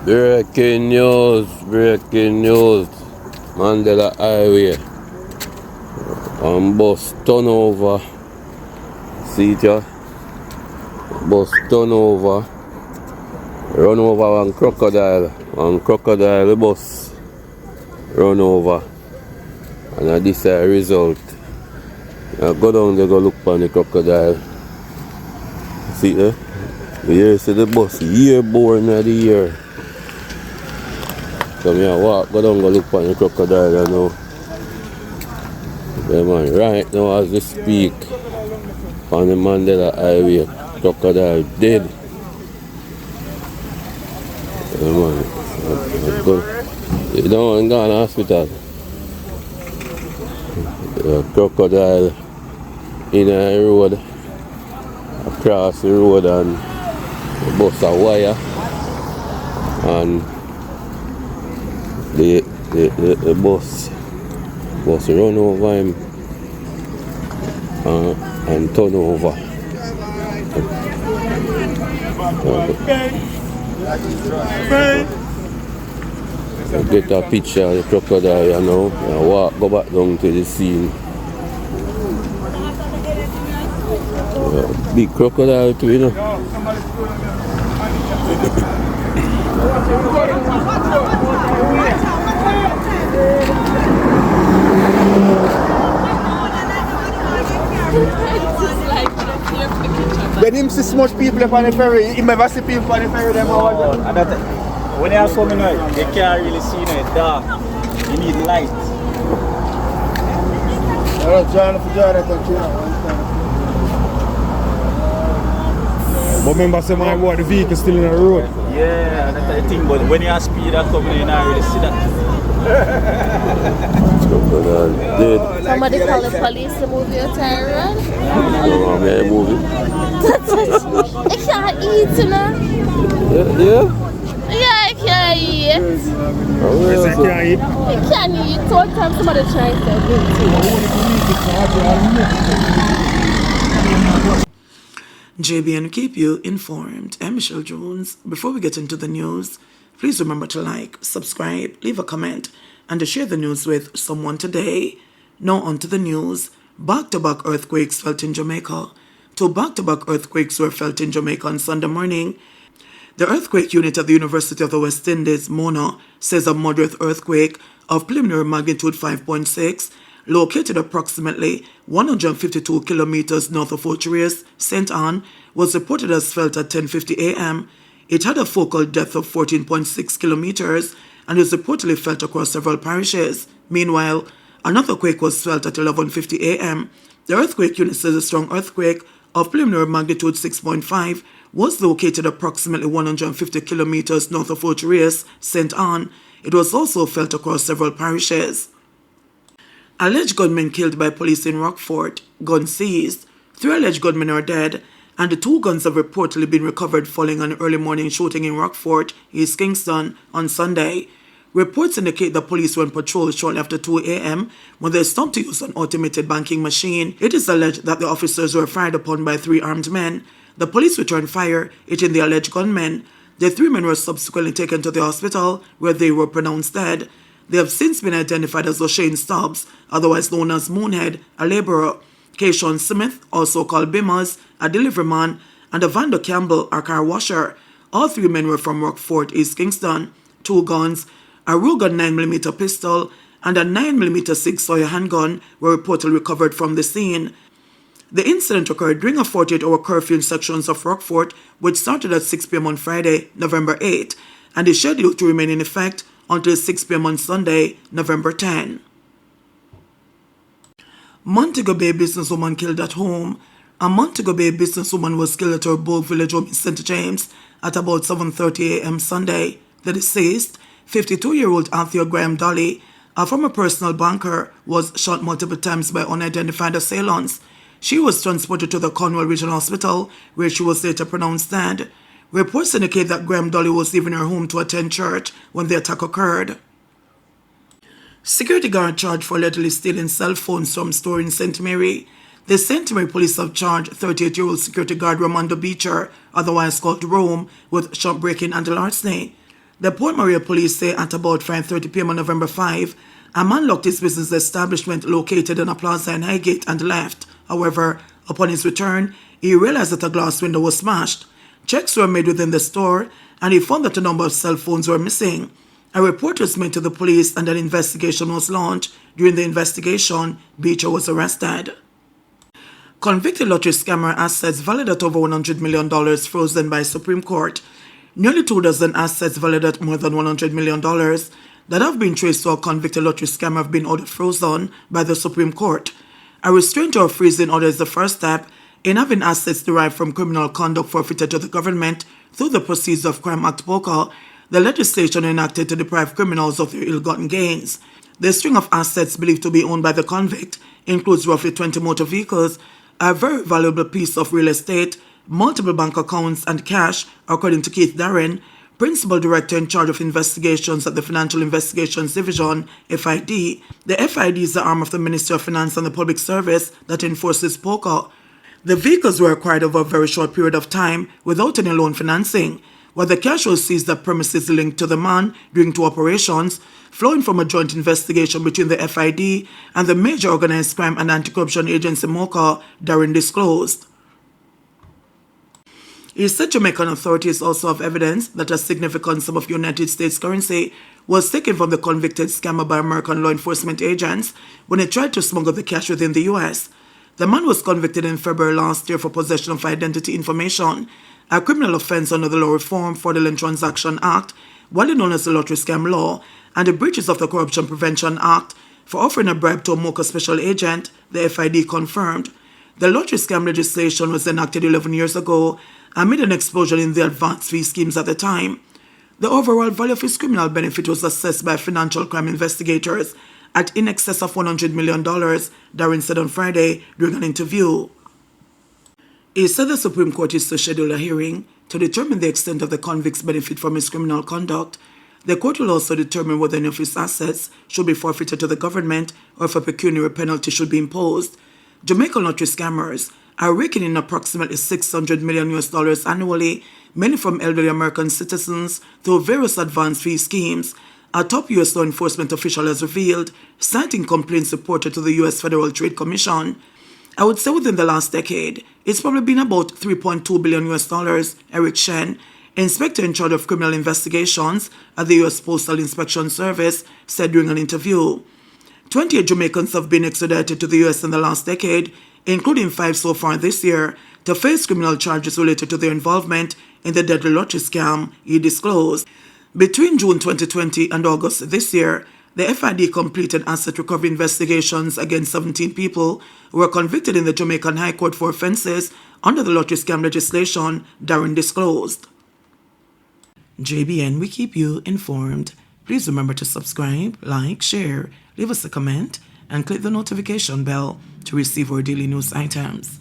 Breaking news. Mandela Highway. Bus turnover. See it here? Bus turnover. Run over one crocodile. The bus run over. And this is the result. I go down there, go look for the crocodile. See there? You see the bus year-born of the year. So I walk, go down, go look for the crocodile, you know. Yeah, man, right now as we speak, on the Mandela Highway, crocodile dead. Yeah, man, you know, I'm going to the hospital. Crocodile in a road, across the road, and bust a wire, and the bus run over him and turn over. Get a picture of the crocodile, you know, and go back down to the scene. Big crocodile too, you know. When him see so much people up on the ferry, he never see people on the ferry them over there. When they are coming out, they can't really see it dark. You need light. But remember, say my boy, the vehicle still in the road. Yeah, that's the thing. But when you are speed and coming in, I really see that. Somebody call the police to move your tire. May I move it? I can't eat, you know. Yeah? Yeah, I can't eat. Yes, I can't eat. I can't eat. All the time somebody tries to do it. JBNN keep you informed. I'm Michelle Jones. Before we get into the news, please remember to like, subscribe, leave a comment, and to share the news with someone today. Now on to the news. Back-to-back earthquakes felt in Jamaica. Two back-to-back earthquakes were felt in Jamaica on Sunday morning. The earthquake unit at the University of the West Indies, Mona, says a moderate earthquake of preliminary magnitude 5.6, located approximately 152 kilometers north of Ochire's, St. Anne, was reported as felt at 10:50 a.m. It had a focal depth of 14.6 kilometers and is reportedly felt across several parishes. Meanwhile, another quake was felt at 11:50 a.m. The earthquake unit says a strong earthquake of preliminary magnitude 6.5 was located approximately 150 kilometers north of Ochire's, St. Anne. It was also felt across several parishes. Alleged gunmen killed by police in Rockfort, guns seized. 3 alleged gunmen are dead, and the 2 guns have reportedly been recovered following an early morning shooting in Rockfort, East Kingston, on Sunday. Reports indicate that police were on patrol shortly after 2 a.m. when they stopped to use an automated banking machine. It is alleged that the officers were fired upon by 3 armed men. The police returned fire, hitting the alleged gunmen. The 3 men were subsequently taken to the hospital, where they were pronounced dead. They have since been identified as O'Shane Stubbs, otherwise known as Moonhead, a labourer, Keishon Smith, also called Bimmers, a deliveryman, and Evander Campbell, a car washer. All 3 men were from Rockfort, East Kingston. 2 guns, a Ruger 9mm pistol, and a 9mm Sig Sauer handgun were reportedly recovered from the scene. The incident occurred during a 48-hour curfew in sections of Rockfort, which started at 6 p.m. on Friday, November 8, and is scheduled to remain in effect until 6 p.m. on Sunday, November 10. Montego Bay businesswoman killed at home. A Montego Bay businesswoman was killed at her Bogue Village home in St. James at about 7:30 a.m. Sunday. The deceased, 52-year-old Althea Graham Dolly, a former personal banker, was shot multiple times by unidentified assailants. She was transported to the Cornwall Regional Hospital, where she was later pronounced dead. Reports indicate that Graham Dolly was leaving her home to attend church when the attack occurred. Security guard charged for allegedly stealing cell phones from store in St. Mary. The St. Mary police have charged 38-year-old security guard Ramando Beecher, otherwise called Rome, with shop breaking and larceny. The Port Maria police say at about 5:30 p.m. on November 5, a man locked his business establishment located in a plaza in Highgate and left. However, upon his return, he realized that a glass window was smashed. Checks were made within the store, and he found that a number of cell phones were missing. A report was made to the police, and an investigation was launched. During the investigation, Beecher was arrested. Convicted lottery scammer assets valued at over $100 million frozen by Supreme Court. Nearly 24 assets valued at more than $100 million that have been traced to a convicted lottery scammer have been ordered frozen by the Supreme Court. A restraint or freezing order is the first step in having assets derived from criminal conduct forfeited to the government through the Proceeds of Crime Act POCA, the legislation enacted to deprive criminals of their ill-gotten gains. The string of assets believed to be owned by the convict includes roughly 20 motor vehicles, a very valuable piece of real estate, multiple bank accounts, and cash, according to Keith Darren, Principal Director in charge of investigations at the Financial Investigations Division, FID. The FID is the arm of the Ministry of Finance and the Public Service that enforces POCA. The vehicles were acquired over a very short period of time without any loan financing, while the cash was seized at premises linked to the man during 2 operations, flowing from a joint investigation between the FID and the major organized crime and anti-corruption agency MOCA, Darren disclosed. He said Jamaican authorities also have evidence that a significant sum of United States currency was taken from the convicted scammer by American law enforcement agents when he tried to smuggle the cash within the U.S. The man was convicted in February last year for possession of identity information, a criminal offense under the Law Reform Fraudulent Transaction Act, widely known as the Lottery Scam Law, and the breaches of the Corruption Prevention Act for offering a bribe to a MOCA special agent, the FID confirmed. The lottery scam legislation was enacted 11 years ago amid an explosion in the advance fee schemes at the time. The overall value of his criminal benefit was assessed by financial crime investigators at in excess of $100 million, Darren said on Friday during an interview. He said the Supreme Court is to schedule a hearing to determine the extent of the convict's benefit from his criminal conduct. The court will also determine whether any of his assets should be forfeited to the government or if a pecuniary penalty should be imposed. Jamaican lottery scammers are raking in approximately $600 million annually, many from elderly American citizens, through various advance fee schemes, a top U.S. law enforcement official has revealed, citing complaints reported to the U.S. Federal Trade Commission. I would say within the last decade, it's probably been about $3.2 billion, Eric Shen, inspector in charge of criminal investigations at the U.S. Postal Inspection Service, said during an interview. 28 Jamaicans have been extradited to the U.S. in the last decade, including 5 so far this year, to face criminal charges related to their involvement in the deadly lottery scam, he disclosed. Between June 2020 and August this year, the FID completed asset recovery investigations against 17 people who were convicted in the Jamaican High Court for offences under the lottery scam legislation, Darren disclosed. JBN, we keep you informed. Please remember to subscribe, like, share, leave us a comment, and click the notification bell to receive our daily news items.